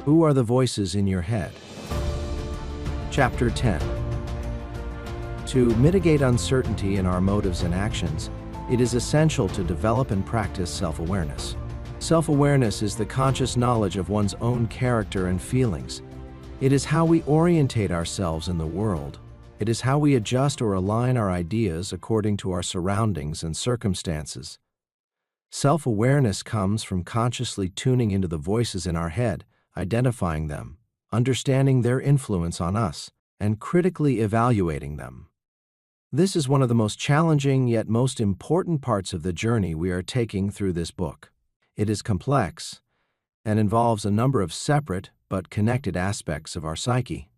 Who are the voices in your head? Chapter 10. To mitigate uncertainty in our motives and actions, it is essential to develop and practice self-awareness. Self-awareness is the conscious knowledge of one's own character and feelings. It is how we orientate ourselves in the world. It is how we adjust or align our ideas according to our surroundings and circumstances. Self-awareness comes from consciously tuning into the voices in our head, identifying them, understanding their influence on us, and critically evaluating them. This is one of the most challenging yet most important parts of the journey we are taking through this book. It is complex and involves a number of separate but connected aspects of our psyche.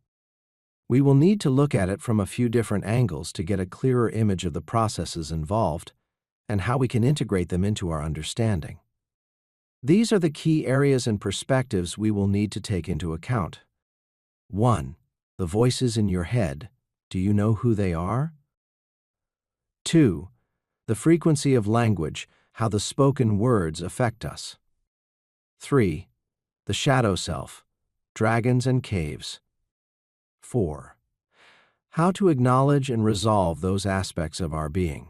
We will need to look at it from a few different angles to get a clearer image of the processes involved and how we can integrate them into our understanding. These are the key areas and perspectives we will need to take into account. 1. The voices in your head. Do you know who they are? 2. The frequency of language, how the spoken words affect us. 3. The shadow self, dragons and caves. 4. How to acknowledge and resolve those aspects of our being.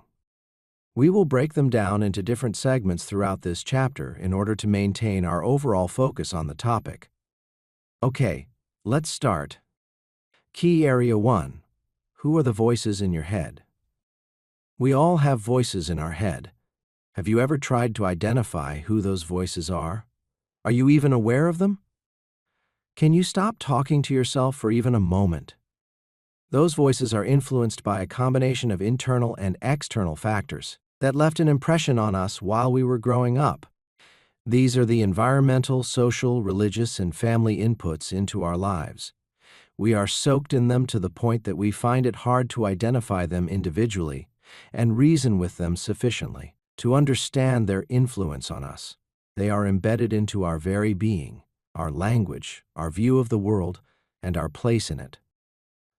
We will break them down into different segments throughout this chapter in order to maintain our overall focus on the topic. Okay, let's start. Key Area 1. Who are the voices in your head? We all have voices in our head. Have you ever tried to identify who those voices are? Are you even aware of them? Can you stop talking to yourself for even a moment? Those voices are influenced by a combination of internal and external factors that left an impression on us while we were growing up. These are the environmental, social, religious, and family inputs into our lives. We are soaked in them to the point that we find it hard to identify them individually and reason with them sufficiently to understand their influence on us. They are embedded into our very being, our language, our view of the world, and our place in it.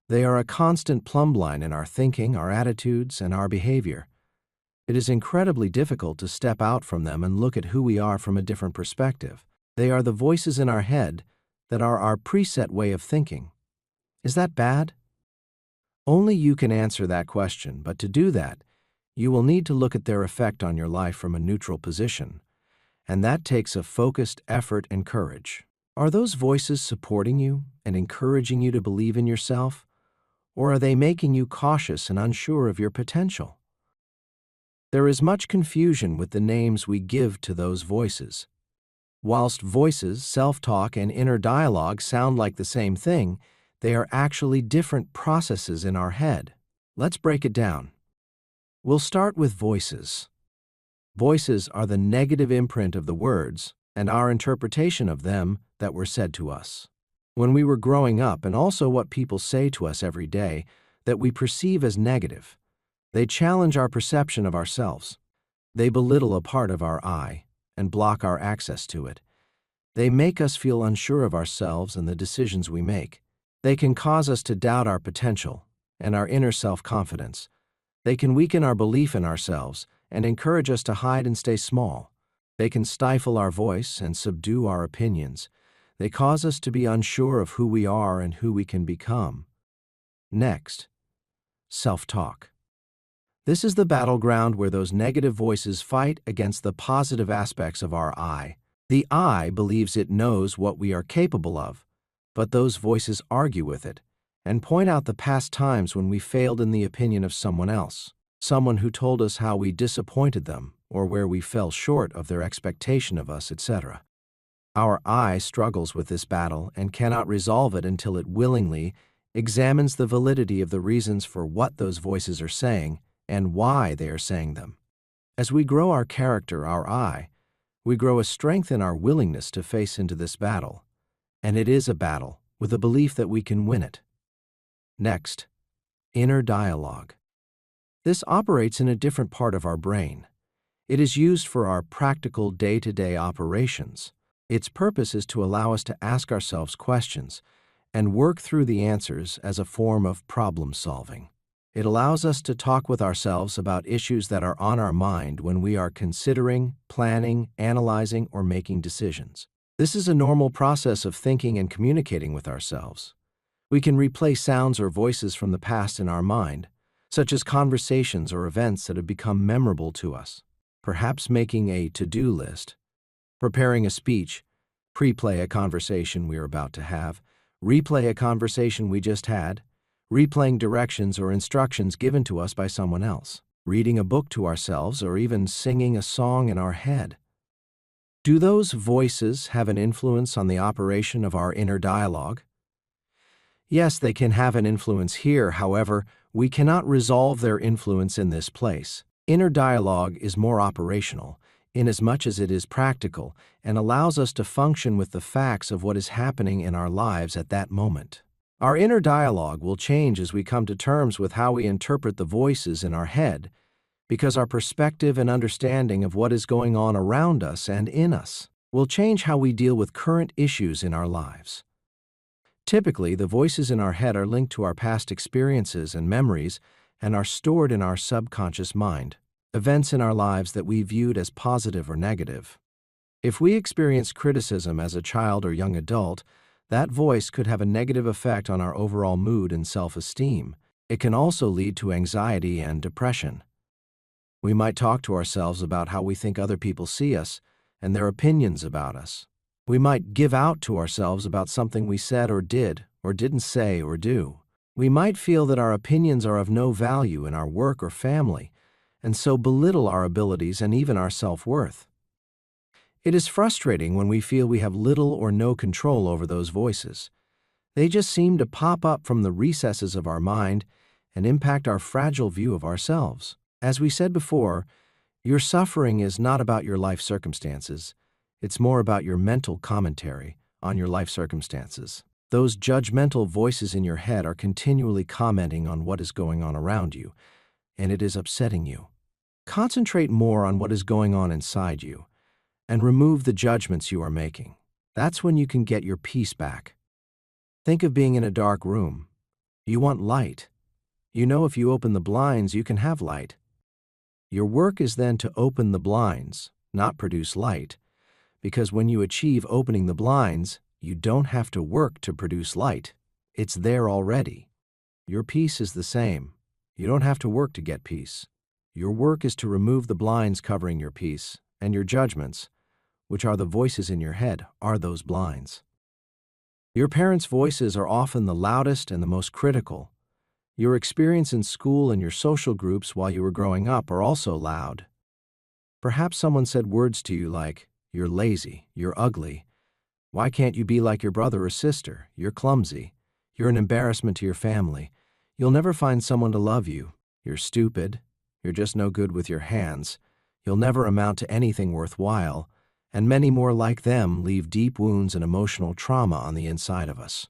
They are a constant plumbline in our thinking, our attitudes, and our behavior. It is incredibly difficult to step out from them and look at who we are from a different perspective. They are the voices in our head that are our preset way of thinking. Is that bad? Only you can answer that question, but to do that, you will need to look at their effect on your life from a neutral position, and that takes a focused effort and courage. Are those voices supporting you and encouraging you to believe in yourself, or are they making you cautious and unsure of your potential? There is much confusion with the names we give to those voices. Whilst voices, self-talk, and inner dialogue sound like the same thing, they are actually different processes in our head. Let's break it down. We'll start with voices. Voices are the negative imprint of the words and our interpretation of them that were said to us when we were growing up, and also what people say to us every day that we perceive as negative. They challenge our perception of ourselves. They belittle a part of our I and block our access to it. They make us feel unsure of ourselves and the decisions we make. They can cause us to doubt our potential and our inner self-confidence. They can weaken our belief in ourselves and encourage us to hide and stay small. They can stifle our voice and subdue our opinions. They cause us to be unsure of who we are and who we can become. Next, self-talk. This is the battleground where those negative voices fight against the positive aspects of our I. The I believes it knows what we are capable of, but those voices argue with it and point out the past times when we failed in the opinion of someone else, someone who told us how we disappointed them or where we fell short of their expectation of us, etc. Our I struggles with this battle and cannot resolve it until it willingly examines the validity of the reasons for what those voices are saying and why they are saying them. As we grow our character, our I, we grow a strength in our willingness to face into this battle. And it is a battle with a belief that we can win it. Next, inner dialogue. This operates in a different part of our brain. It is used for our practical day-to-day operations. Its purpose is to allow us to ask ourselves questions and work through the answers as a form of problem solving. It allows us to talk with ourselves about issues that are on our mind when we are considering, planning, analyzing, or making decisions. This is a normal process of thinking and communicating with ourselves. We can replay sounds or voices from the past in our mind, such as conversations or events that have become memorable to us. Perhaps making a to-do list, preparing a speech, pre-play a conversation we are about to have, replay a conversation we just had, replaying directions or instructions given to us by someone else, reading a book to ourselves, or even singing a song in our head. Do those voices have an influence on the operation of our inner dialogue? Yes, they can have an influence here. However, we cannot resolve their influence in this place. Inner dialogue is more operational, inasmuch as it is practical and allows us to function with the facts of what is happening in our lives at that moment. Our inner dialogue will change as we come to terms with how we interpret the voices in our head, because our perspective and understanding of what is going on around us and in us will change how we deal with current issues in our lives. Typically, the voices in our head are linked to our past experiences and memories and are stored in our subconscious mind, events in our lives that we viewed as positive or negative. If we experience criticism as a child or young adult, that voice could have a negative effect on our overall mood and self-esteem. It can also lead to anxiety and depression. We might talk to ourselves about how we think other people see us and their opinions about us. We might give out to ourselves about something we said or didn't say or do. We might feel that our opinions are of no value in our work or family, and so belittle our abilities and even our self-worth. It is frustrating when we feel we have little or no control over those voices. They just seem to pop up from the recesses of our mind and impact our fragile view of ourselves. As we said before, your suffering is not about your life circumstances. It's more about your mental commentary on your life circumstances. Those judgmental voices in your head are continually commenting on what is going on around you, and it is upsetting you. Concentrate more on what is going on inside you, and remove the judgments you are making. That's when you can get your peace back. Think of being in a dark room. You want light. You know if you open the blinds, you can have light. Your work is then to open the blinds, not produce light, because when you achieve opening the blinds, you don't have to work to produce light. It's there already. Your peace is the same. You don't have to work to get peace. Your work is to remove the blinds covering your peace, and your judgments, which are the voices in your head, are those blinds. Your parents' voices are often the loudest and the most critical. Your experience in school and your social groups while you were growing up are also loud. Perhaps someone said words to you like, "You're lazy, you're ugly. Why can't you be like your brother or sister? You're clumsy. You're an embarrassment to your family. You'll never find someone to love you. You're stupid. You're just no good with your hands. You'll never amount to anything worthwhile." And many more like them leave deep wounds and emotional trauma on the inside of us.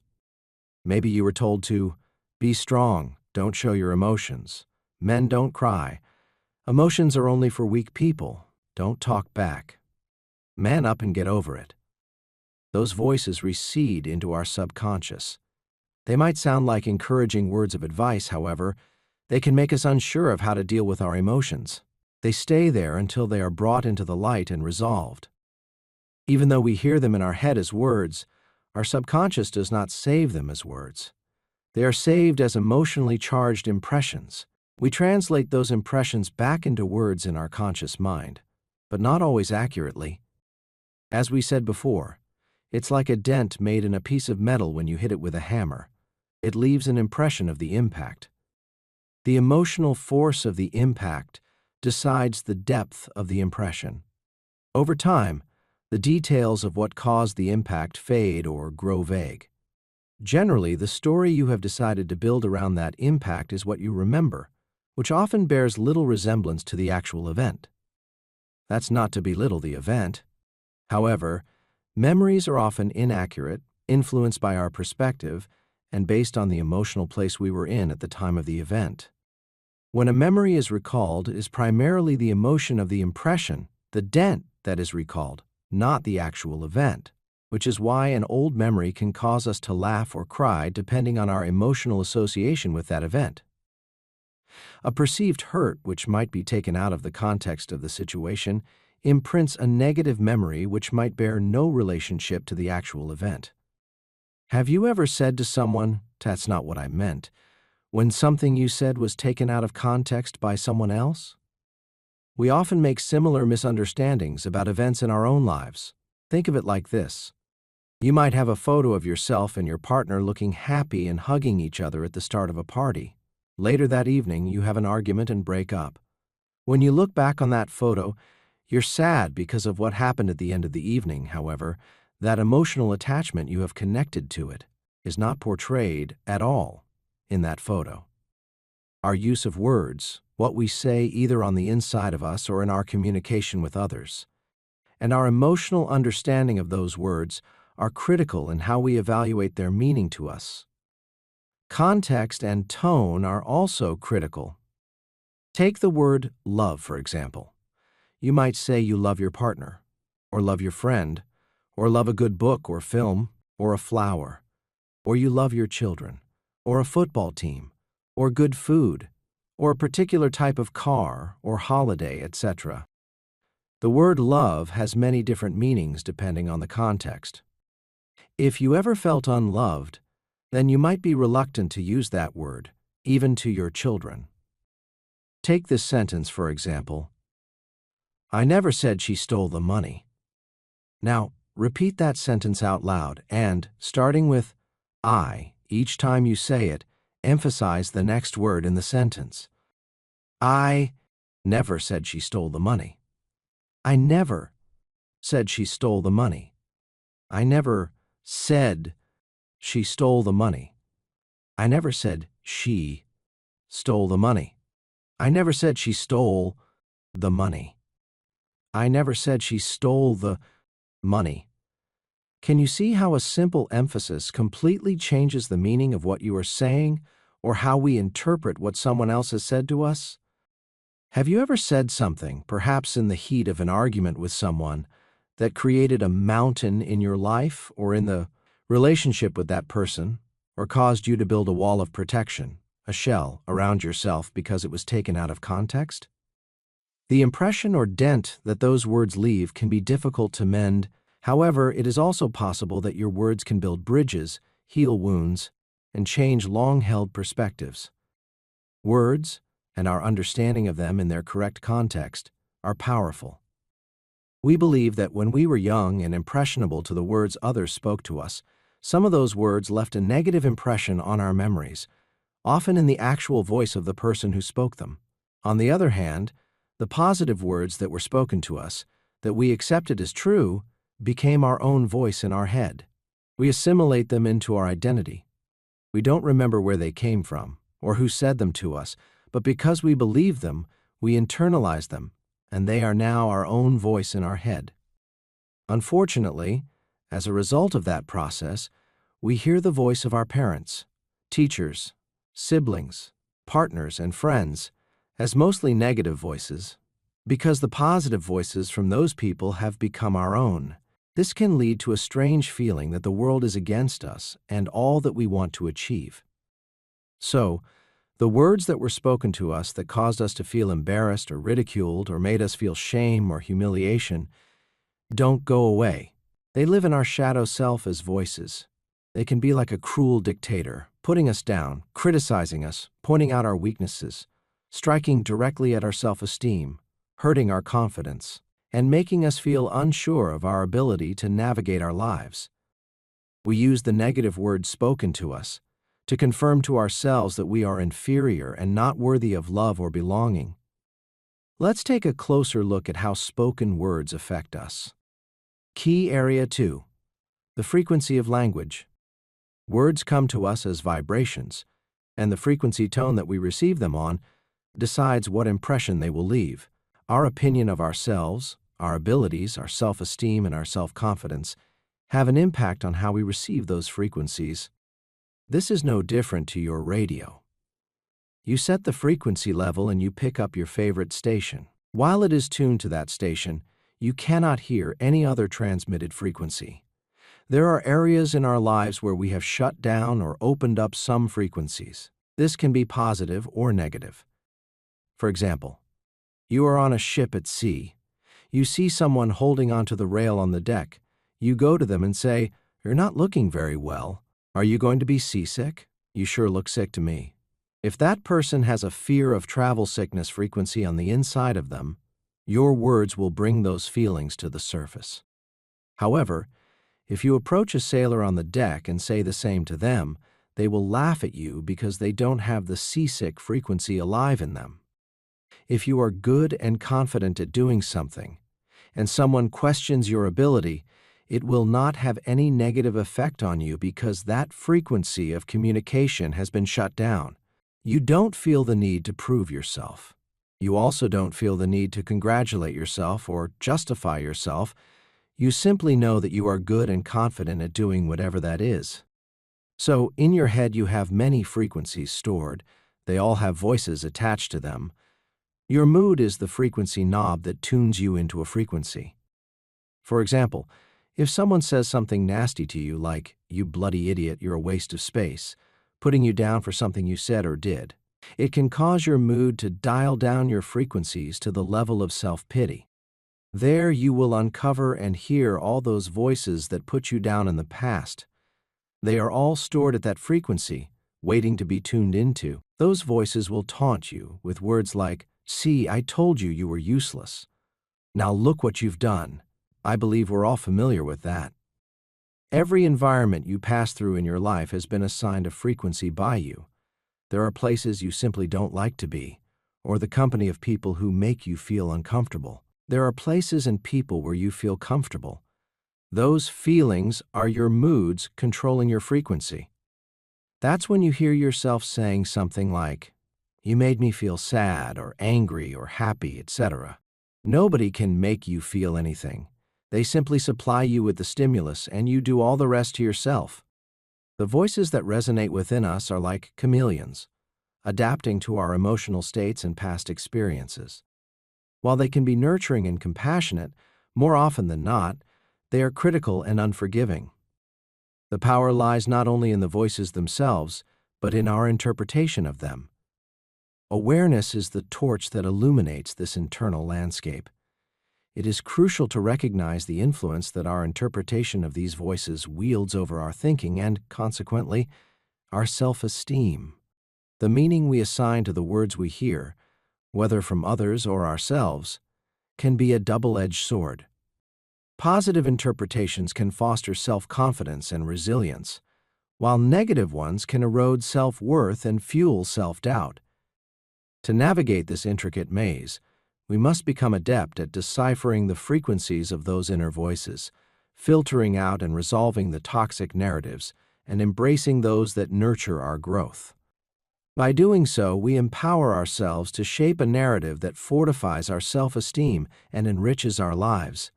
Maybe you were told to be strong, don't show your emotions. Men don't cry. Emotions are only for weak people. Don't talk back. Man up and get over it. Those voices recede into our subconscious. They might sound like encouraging words of advice, however, they can make us unsure of how to deal with our emotions. They stay there until they are brought into the light and resolved. Even though we hear them in our head as words, our subconscious does not save them as words. They are saved as emotionally charged impressions. We translate those impressions back into words in our conscious mind, but not always accurately. As we said before, it's like a dent made in a piece of metal when you hit it with a hammer. It leaves an impression of the impact. The emotional force of the impact decides the depth of the impression. Over time, the details of what caused the impact fade or grow vague. Generally, the story you have decided to build around that impact is what you remember, which often bears little resemblance to the actual event. That's not to belittle the event. However, memories are often inaccurate, influenced by our perspective, and based on the emotional place we were in at the time of the event. When a memory is recalled, it is primarily the emotion of the impression, the dent, that is recalled, not the actual event, which is why an old memory can cause us to laugh or cry depending on our emotional association with that event. A perceived hurt, which might be taken out of the context of the situation, imprints a negative memory which might bear no relationship to the actual event. Have you ever said to someone, "That's not what I meant," when something you said was taken out of context by someone else? We often make similar misunderstandings about events in our own lives. Think of it like this. You might have a photo of yourself and your partner looking happy and hugging each other at the start of a party. Later that evening, you have an argument and break up. When you look back on that photo, you're sad because of what happened at the end of the evening. However, that emotional attachment you have connected to it is not portrayed at all in that photo. Our use of words, what we say either on the inside of us or in our communication with others, and our emotional understanding of those words are critical in how we evaluate their meaning to us. Context and tone are also critical. Take the word love, for example. You might say you love your partner, or love your friend, or love a good book or film, or a flower, or you love your children, or a football team, or good food, or a particular type of car or holiday, etc. The word love has many different meanings depending on the context. If you ever felt unloved, then you might be reluctant to use that word, even to your children. Take this sentence, for example. I never said she stole the money. Now, repeat that sentence out loud and, starting with I, each time you say it, emphasize the next word in the sentence. I never said she stole the money. I never said she stole the money. I never said she stole the money. I never said she stole the money. I never said she stole the money. I never said she stole the money. Can you see how a simple emphasis completely changes the meaning of what you are saying or how we interpret what someone else has said to us? Have you ever said something, perhaps in the heat of an argument with someone, that created a mountain in your life or in the relationship with that person, or caused you to build a wall of protection, a shell, around yourself because it was taken out of context? The impression or dent that those words leave can be difficult to mend. However, it is also possible that your words can build bridges, heal wounds, and change long-held perspectives. Words, and our understanding of them in their correct context, are powerful. We believe that when we were young and impressionable to the words others spoke to us, some of those words left a negative impression on our memories, often in the actual voice of the person who spoke them. On the other hand, the positive words that were spoken to us, that we accepted as true, became our own voice in our head. We assimilate them into our identity. We don't remember where they came from or who said them to us, but because we believe them, we internalize them, and they are now our own voice in our head. Unfortunately, as a result of that process, we hear the voice of our parents, teachers, siblings, partners, and friends as mostly negative voices, because the positive voices from those people have become our own. This can lead to a strange feeling that the world is against us and all that we want to achieve. So, the words that were spoken to us that caused us to feel embarrassed or ridiculed or made us feel shame or humiliation don't go away. They live in our shadow self as voices. They can be like a cruel dictator, putting us down, criticizing us, pointing out our weaknesses, striking directly at our self-esteem, hurting our confidence, and making us feel unsure of our ability to navigate our lives. We use the negative words spoken to us to confirm to ourselves that we are inferior and not worthy of love or belonging. Let's take a closer look at how spoken words affect us. Key Area 2. The frequency of language. Words come to us as vibrations, and the frequency tone that we receive them on decides what impression they will leave. Our opinion of ourselves, our abilities, our self-esteem, and our self-confidence have an impact on how we receive those frequencies. This is no different to your radio. You set the frequency level and you pick up your favorite station. While it is tuned to that station, you cannot hear any other transmitted frequency. There are areas in our lives where we have shut down or opened up some frequencies. This can be positive or negative. For example, you are on a ship at sea. You see someone holding onto the rail on the deck. You go to them and say, "You're not looking very well. Are you going to be seasick? You sure look sick to me." If that person has a fear of travel sickness frequency on the inside of them, your words will bring those feelings to the surface. However, if you approach a sailor on the deck and say the same to them, they will laugh at you because they don't have the seasick frequency alive in them. If you are good and confident at doing something, and someone questions your ability, it will not have any negative effect on you because that frequency of communication has been shut down. You don't feel the need to prove yourself. You also don't feel the need to congratulate yourself or justify yourself. You simply know that you are good and confident at doing whatever that is. So, in your head you have many frequencies stored. They all have voices attached to them. Your mood is the frequency knob that tunes you into a frequency. For example, if someone says something nasty to you like, "You bloody idiot, you're a waste of space," putting you down for something you said or did, it can cause your mood to dial down your frequencies to the level of self-pity. There you will uncover and hear all those voices that put you down in the past. They are all stored at that frequency, waiting to be tuned into. Those voices will taunt you with words like, "See, I told you you were useless. Now look what you've done." I believe we're all familiar with that. Every environment you pass through in your life has been assigned a frequency by you. There are places you simply don't like to be, or the company of people who make you feel uncomfortable. There are places and people where you feel comfortable. Those feelings are your moods controlling your frequency. That's when you hear yourself saying something like, "You made me feel sad or angry or happy, etc." Nobody can make you feel anything. They simply supply you with the stimulus and you do all the rest to yourself. The voices that resonate within us are like chameleons, adapting to our emotional states and past experiences. While they can be nurturing and compassionate, more often than not, they are critical and unforgiving. The power lies not only in the voices themselves, but in our interpretation of them. Awareness is the torch that illuminates this internal landscape. It is crucial to recognize the influence that our interpretation of these voices wields over our thinking and, consequently, our self-esteem. The meaning we assign to the words we hear, whether from others or ourselves, can be a double-edged sword. Positive interpretations can foster self-confidence and resilience, while negative ones can erode self-worth and fuel self-doubt. To navigate this intricate maze, we must become adept at deciphering the frequencies of those inner voices, filtering out and resolving the toxic narratives, and embracing those that nurture our growth. By doing so, we empower ourselves to shape a narrative that fortifies our self-esteem and enriches our lives.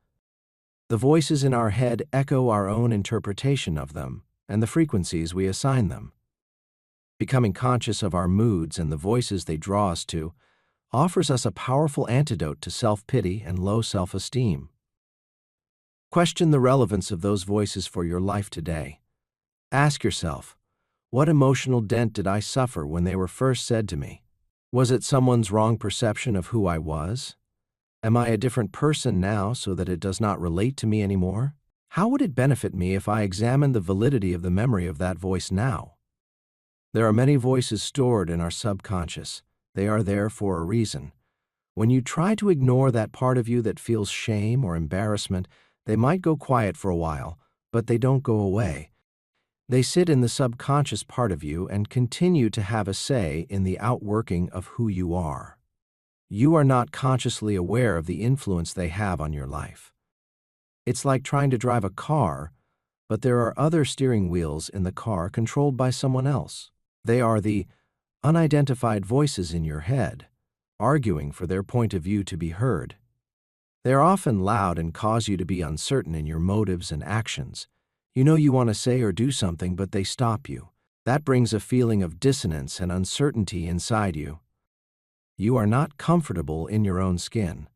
The voices in our head echo our own interpretation of them and the frequencies we assign them. Becoming conscious of our moods and the voices they draw us to offers us a powerful antidote to self-pity and low self-esteem. Question the relevance of those voices for your life today. Ask yourself, what emotional dent did I suffer when they were first said to me? Was it someone's wrong perception of who I was? Am I a different person now so that it does not relate to me anymore? How would it benefit me if I examined the validity of the memory of that voice now? There are many voices stored in our subconscious. They are there for a reason. When you try to ignore that part of you that feels shame or embarrassment, they might go quiet for a while, but they don't go away. They sit in the subconscious part of you and continue to have a say in the outworking of who you are. You are not consciously aware of the influence they have on your life. It's like trying to drive a car, but there are other steering wheels in the car controlled by someone else. They are the unidentified voices in your head, arguing for their point of view to be heard. They are often loud and cause you to be uncertain in your motives and actions. You know you want to say or do something, but they stop you. That brings a feeling of dissonance and uncertainty inside you. You are not comfortable in your own skin.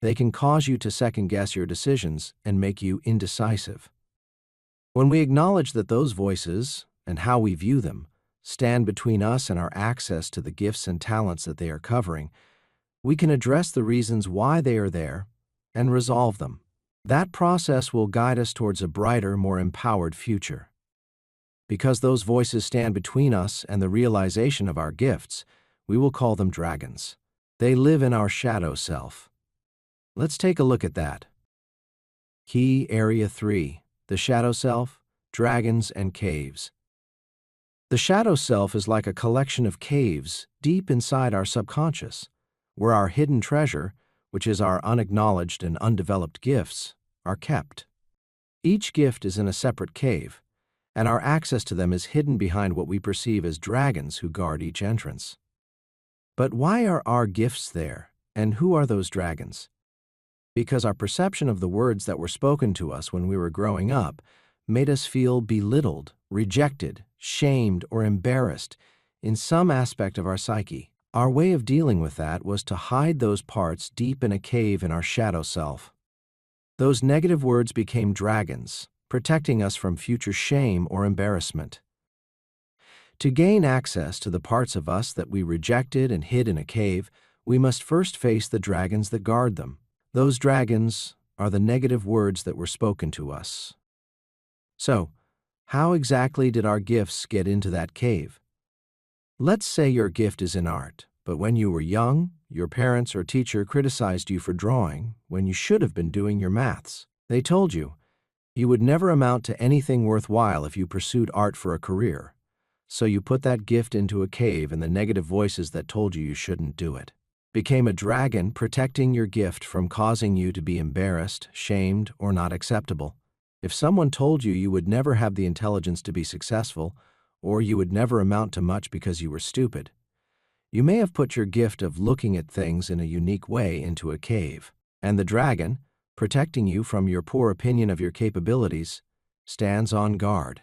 They can cause you to second-guess your decisions and make you indecisive. When we acknowledge that those voices, and how we view them, stand between us and our access to the gifts and talents that they are covering, we can address the reasons why they are there and resolve them. That process will guide us towards a brighter, more empowered future. Because those voices stand between us and the realization of our gifts, we will call them dragons. They live in our shadow self. Let's take a look at that. Key Area 3: the shadow self, dragons, and caves. The shadow self is like a collection of caves deep inside our subconscious, where our hidden treasure, which is our unacknowledged and undeveloped gifts, are kept. Each gift is in a separate cave, and our access to them is hidden behind what we perceive as dragons who guard each entrance. But why are our gifts there, and who are those dragons? Because our perception of the words that were spoken to us when we were growing up made us feel belittled, rejected, shamed, or embarrassed in some aspect of our psyche. Our way of dealing with that was to hide those parts deep in a cave in our shadow self. Those negative words became dragons, protecting us from future shame or embarrassment. To gain access to the parts of us that we rejected and hid in a cave, we must first face the dragons that guard them. Those dragons are the negative words that were spoken to us. So, how exactly did our gifts get into that cave? Let's say your gift is in art, but when you were young, your parents or teacher criticized you for drawing when you should have been doing your maths. They told you would never amount to anything worthwhile if you pursued art for a career. So you put that gift into a cave, and the negative voices that told you shouldn't do it became a dragon protecting your gift from causing you to be embarrassed, shamed, or not acceptable. If someone told you would never have the intelligence to be successful, or you would never amount to much because you were stupid, you may have put your gift of looking at things in a unique way into a cave, and the dragon, protecting you from your poor opinion of your capabilities, stands on guard.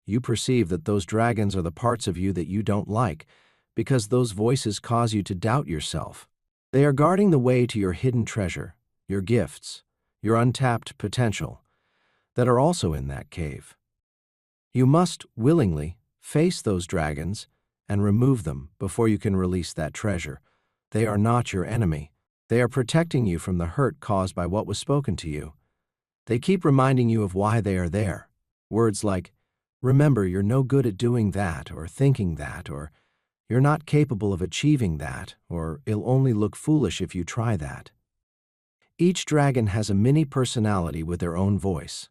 You perceive that those dragons are the parts of you that you don't like, because those voices cause you to doubt yourself. They are guarding the way to your hidden treasure, your gifts, your untapped potential, that are also in that cave. You must willingly face those dragons and remove them before you can release that treasure. They are not your enemy. They are protecting you from the hurt caused by what was spoken to you. They keep reminding you of why they are there. Words like, "Remember, you're no good at doing that," or thinking that, or "You're not capable of achieving that," or "It'll only look foolish if you try that." Each dragon has a mini personality with their own voice.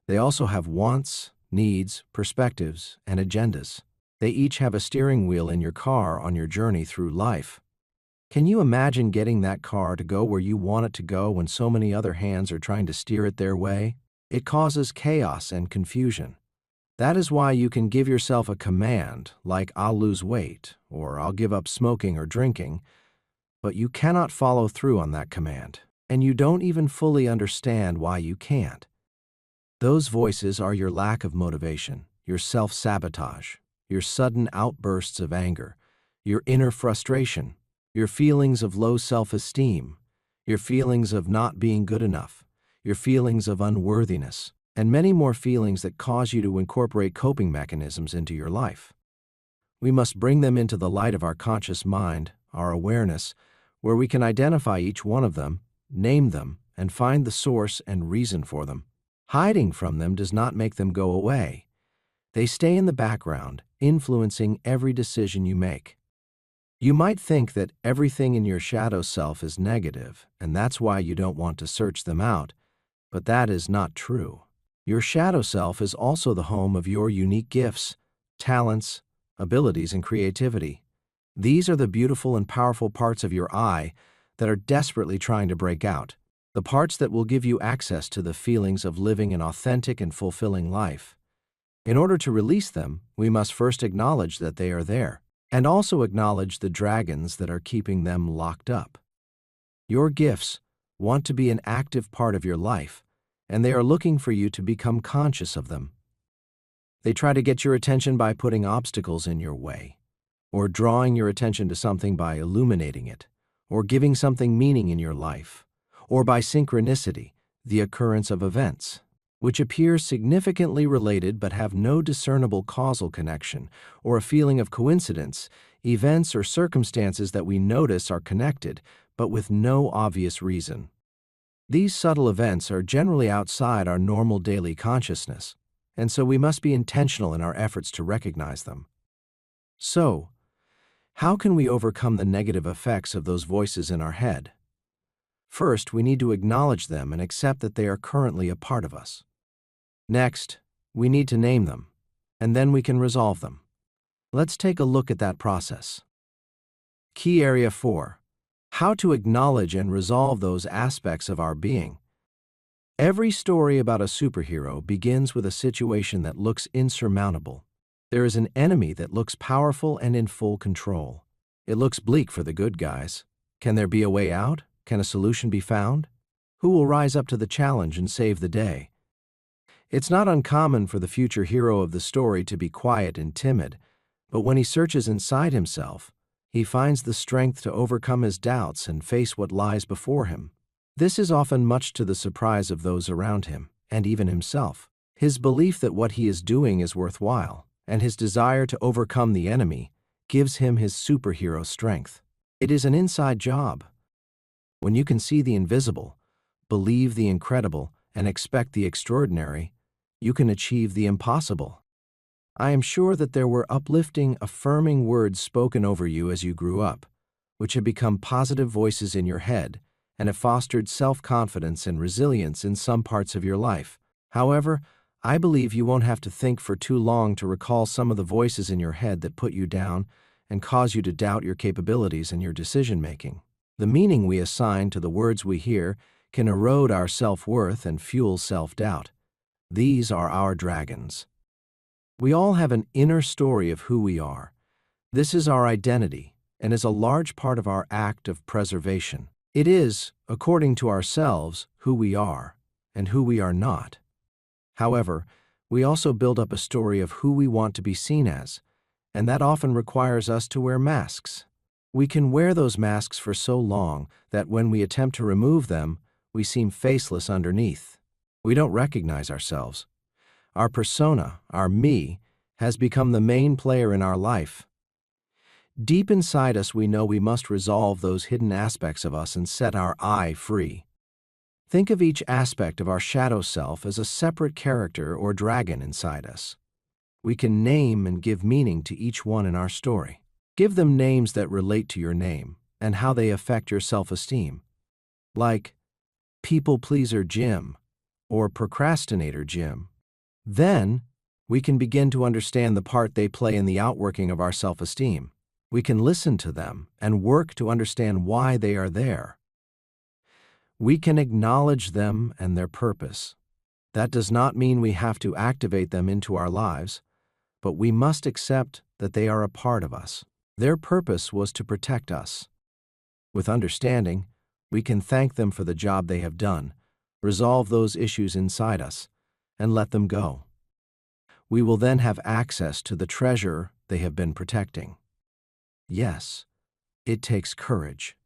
They also have wants, needs, perspectives, and agendas. They each have a steering wheel in your car on your journey through life. Can you imagine getting that car to go where you want it to go when so many other hands are trying to steer it their way? It causes chaos and confusion. That is why you can give yourself a command like "I'll lose weight" or "I'll give up smoking or drinking," but you cannot follow through on that command, and you don't even fully understand why you can't. Those voices are your lack of motivation, your self-sabotage, your sudden outbursts of anger, your inner frustration, your feelings of low self-esteem, your feelings of not being good enough, your feelings of unworthiness, and many more feelings that cause you to incorporate coping mechanisms into your life. We must bring them into the light of our conscious mind, our awareness, where we can identify each one of them, name them, and find the source and reason for them. Hiding from them does not make them go away. They stay in the background, influencing every decision you make. You might think that everything in your shadow self is negative, and that's why you don't want to search them out, but that is not true. Your shadow self is also the home of your unique gifts, talents, abilities, and creativity. These are the beautiful and powerful parts of your I that are desperately trying to break out, the parts that will give you access to the feelings of living an authentic and fulfilling life. In order to release them, we must first acknowledge that they are there, and also acknowledge the dragons that are keeping them locked up. Your gifts want to be an active part of your life, and they are looking for you to become conscious of them. They try to get your attention by putting obstacles in your way, or drawing your attention to something by illuminating it, or giving something meaning in your life, or by synchronicity, the occurrence of events, which appear significantly related but have no discernible causal connection, or a feeling of coincidence, events or circumstances that we notice are connected, but with no obvious reason. These subtle events are generally outside our normal daily consciousness, and so we must be intentional in our efforts to recognize them. So, how can we overcome the negative effects of those voices in our head? First, we need to acknowledge them and accept that they are currently a part of us. Next, we need to name them, and then we can resolve them. Let's take a look at that process. Key Area 4. How to acknowledge and resolve those aspects of our being. Every story about a superhero begins with a situation that looks insurmountable. There is an enemy that looks powerful and in full control. It looks bleak for the good guys. Can there be a way out? Can a solution be found? Who will rise up to the challenge and save the day? It's not uncommon for the future hero of the story to be quiet and timid, but when he searches inside himself, he finds the strength to overcome his doubts and face what lies before him. This is often much to the surprise of those around him, and even himself. His belief that what he is doing is worthwhile, and his desire to overcome the enemy, gives him his superhero strength. It is an inside job. When you can see the invisible, believe the incredible, and expect the extraordinary, you can achieve the impossible. I am sure that there were uplifting, affirming words spoken over you as you grew up, which have become positive voices in your head and have fostered self-confidence and resilience in some parts of your life. However, I believe you won't have to think for too long to recall some of the voices in your head that put you down and cause you to doubt your capabilities and your decision-making. The meaning we assign to the words we hear can erode our self-worth and fuel self-doubt. These are our dragons. We all have an inner story of who we are. This is our identity and is a large part of our act of preservation. It is, according to ourselves, who we are and who we are not. However, we also build up a story of who we want to be seen as, and that often requires us to wear masks. We can wear those masks for so long that when we attempt to remove them, we seem faceless underneath. We don't recognize ourselves. Our persona, our me, has become the main player in our life. Deep inside us, we know we must resolve those hidden aspects of us and set our I free. Think of each aspect of our shadow self as a separate character or dragon inside us. We can name and give meaning to each one in our story. Give them names that relate to your name and how they affect your self-esteem, like People Pleaser Jim or Procrastinator Jim. Then, we can begin to understand the part they play in the outworking of our self-esteem. We can listen to them and work to understand why they are there. We can acknowledge them and their purpose. That does not mean we have to activate them into our lives, but we must accept that they are a part of us. Their purpose was to protect us. With understanding, we can thank them for the job they have done, resolve those issues inside us, and let them go. We will then have access to the treasure they have been protecting. Yes, it takes courage.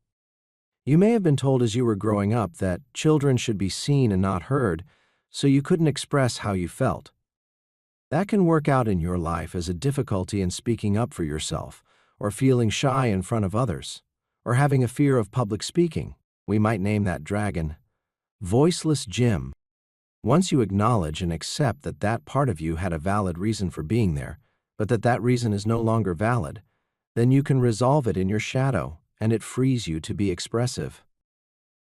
You may have been told as you were growing up that children should be seen and not heard, so you couldn't express how you felt. That can work out in your life as a difficulty in speaking up for yourself, or feeling shy in front of others, or having a fear of public speaking. We might name that dragon Voiceless Jim. Once you acknowledge and accept that that part of you had a valid reason for being there, but that reason is no longer valid, then you can resolve it in your shadow, and it frees you to be expressive.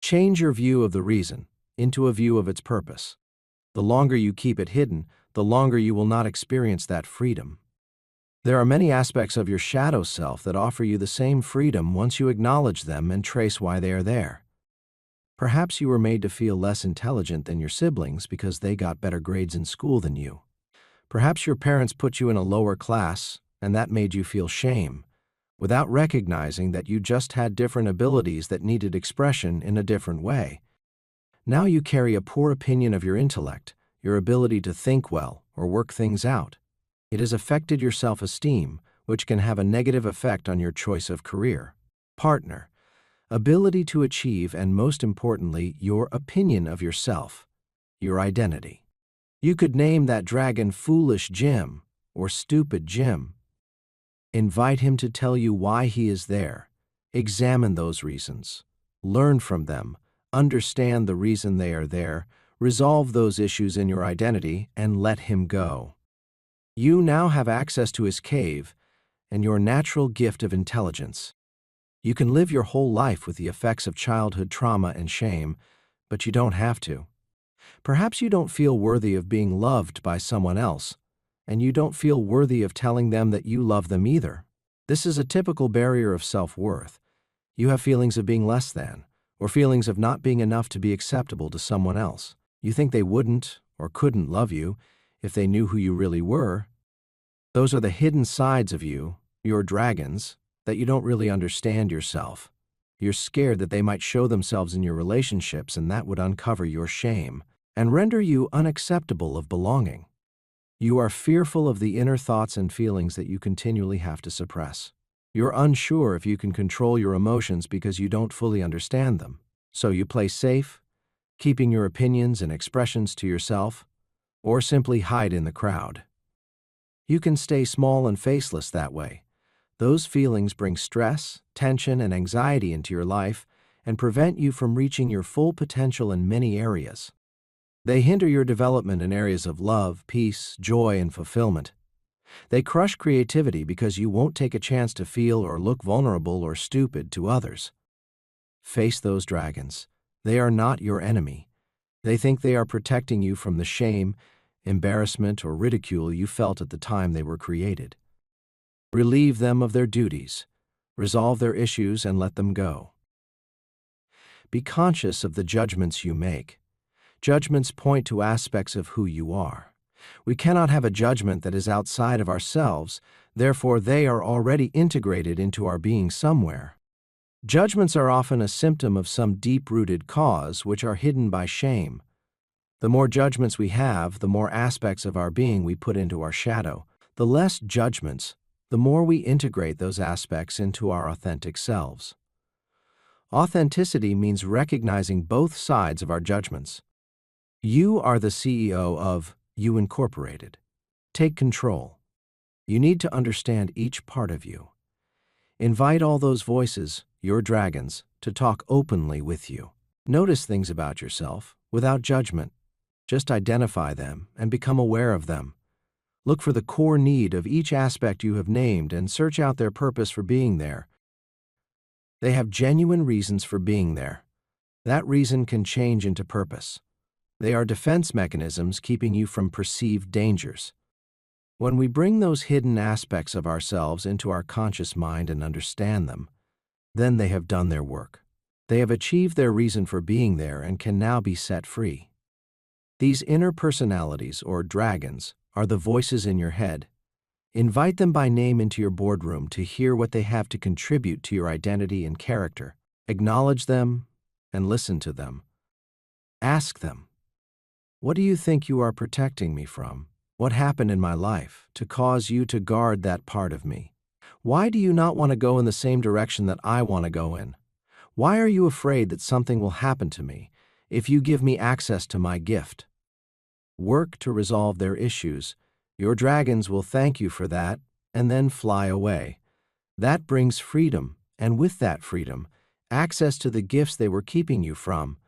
Change your view of the reason into a view of its purpose. The longer you keep it hidden, the longer you will not experience that freedom. There are many aspects of your shadow self that offer you the same freedom once you acknowledge them and trace why they are there. Perhaps you were made to feel less intelligent than your siblings because they got better grades in school than you. Perhaps your parents put you in a lower class, and that made you feel shame, without recognizing that you just had different abilities that needed expression in a different way. Now you carry a poor opinion of your intellect, your ability to think well or work things out. It has affected your self-esteem, which can have a negative effect on your choice of career, partner, ability to achieve, and most importantly, your opinion of yourself, your identity. You could name that dragon Foolish Jim or Stupid Jim. Invite him to tell you why he is there. Examine those reasons. Learn from them. Understand the reason they are there, resolve those issues in your identity, and let him go. You now have access to his cave and your natural gift of intelligence. You can live your whole life with the effects of childhood trauma and shame, but you don't have to. Perhaps you don't feel worthy of being loved by someone else, and you don't feel worthy of telling them that you love them either. This is a typical barrier of self-worth. You have feelings of being less than, or feelings of not being enough to be acceptable to someone else. You think they wouldn't or couldn't love you if they knew who you really were. Those are the hidden sides of you, your dragons, that you don't really understand yourself. You're scared that they might show themselves in your relationships, and that would uncover your shame and render you unacceptable of belonging. You are fearful of the inner thoughts and feelings that you continually have to suppress. You're unsure if you can control your emotions because you don't fully understand them. So you play safe, keeping your opinions and expressions to yourself, or simply hide in the crowd. You can stay small and faceless that way. Those feelings bring stress, tension, and anxiety into your life and prevent you from reaching your full potential in many areas. They hinder your development in areas of love, peace, joy, and fulfillment. They crush creativity because you won't take a chance to feel or look vulnerable or stupid to others. Face those dragons. They are not your enemy. They think they are protecting you from the shame, embarrassment, or ridicule you felt at the time they were created. Relieve them of their duties, resolve their issues, and let them go. Be conscious of the judgments you make. Judgments point to aspects of who you are. We cannot have a judgment that is outside of ourselves, therefore they are already integrated into our being somewhere. Judgments are often a symptom of some deep-rooted cause which are hidden by shame. The more judgments we have, the more aspects of our being we put into our shadow. The less judgments, the more we integrate those aspects into our authentic selves. Authenticity means recognizing both sides of our judgments. You are the CEO of You Incorporated. Take control. You need to understand each part of you. Invite all those voices, your dragons, to talk openly with you. Notice things about yourself without judgment. Just identify them and become aware of them. Look for the core need of each aspect you have named and search out their purpose for being there. They have genuine reasons for being there. That reason can change into purpose. They are defense mechanisms keeping you from perceived dangers. When we bring those hidden aspects of ourselves into our conscious mind and understand them, then they have done their work. They have achieved their reason for being there and can now be set free. These inner personalities, or dragons, are the voices in your head. Invite them by name into your boardroom to hear what they have to contribute to your identity and character. Acknowledge them and listen to them. Ask them, what do you think you are protecting me from? What happened in my life to cause you to guard that part of me? Why do you not want to go in the same direction that I want to go in? Why are you afraid that something will happen to me if you give me access to my gift? Work to resolve their issues. Your dragons will thank you for that and then fly away. That brings freedom, and with that freedom, access to the gifts they were keeping you from.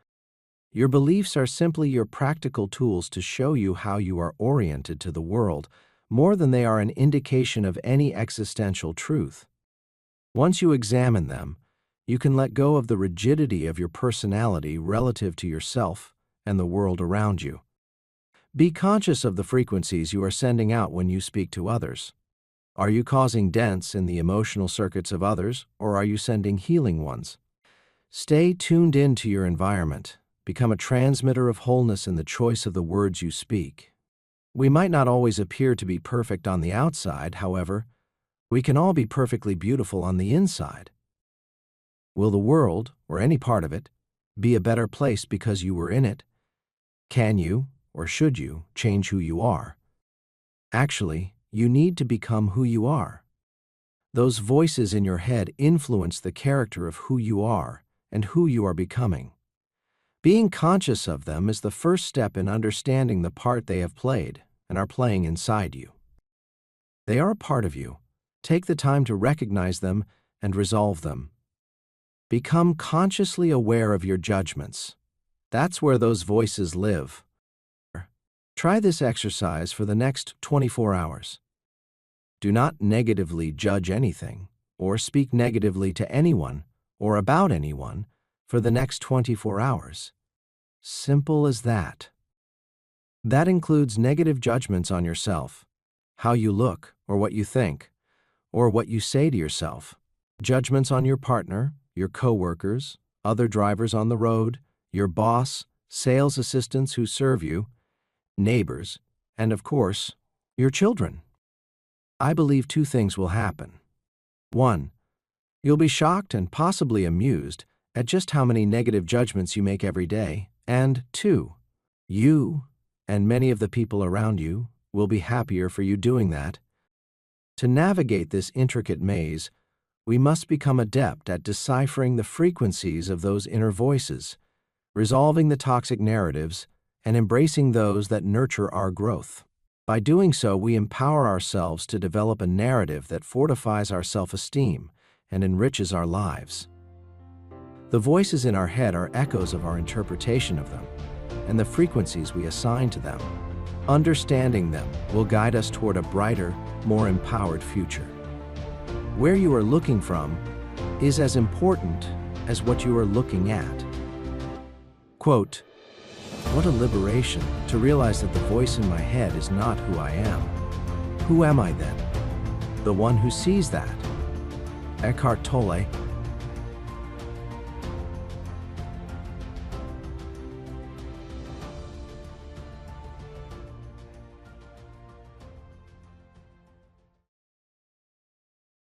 Your beliefs are simply your practical tools to show you how you are oriented to the world, more than they are an indication of any existential truth. Once you examine them, you can let go of the rigidity of your personality relative to yourself and the world around you. Be conscious of the frequencies you are sending out when you speak to others. Are you causing dents in the emotional circuits of others, or are you sending healing ones? Stay tuned in to your environment. Become a transmitter of wholeness in the choice of the words you speak. We might not always appear to be perfect on the outside, however, we can all be perfectly beautiful on the inside. Will the world, or any part of it, be a better place because you were in it? Can you, or should you, change who you are? Actually, you need to become who you are. Those voices in your head influence the character of who you are and who you are becoming. Being conscious of them is the first step in understanding the part they have played and are playing inside you. They are a part of you. Take the time to recognize them and resolve them. Become consciously aware of your judgments. That's where those voices live. Try this exercise for the next 24 hours. Do not negatively judge anything or speak negatively to anyone or about anyone for the next 24 hours. Simple as that. That includes negative judgments on yourself, how you look or what you think, or what you say to yourself. Judgments on your partner, your coworkers, other drivers on the road, your boss, sales assistants who serve you, neighbors, and of course, your children. I believe two things will happen. 1. You'll be shocked and possibly amused at just how many negative judgments you make every day. And 2. You and many of the people around you will be happier for you doing that. To navigate this intricate maze, we must become adept at deciphering the frequencies of those inner voices, resolving the toxic narratives, and embracing those that nurture our growth. By doing so, we empower ourselves to develop a narrative that fortifies our self-esteem and enriches our lives. The voices in our head are echoes of our interpretation of them and the frequencies we assign to them. Understanding them will guide us toward a brighter, more empowered future. Where you are looking from is as important as what you are looking at. Quote, "What a liberation to realize that the voice in my head is not who I am. Who am I then? The one who sees that." Eckhart Tolle,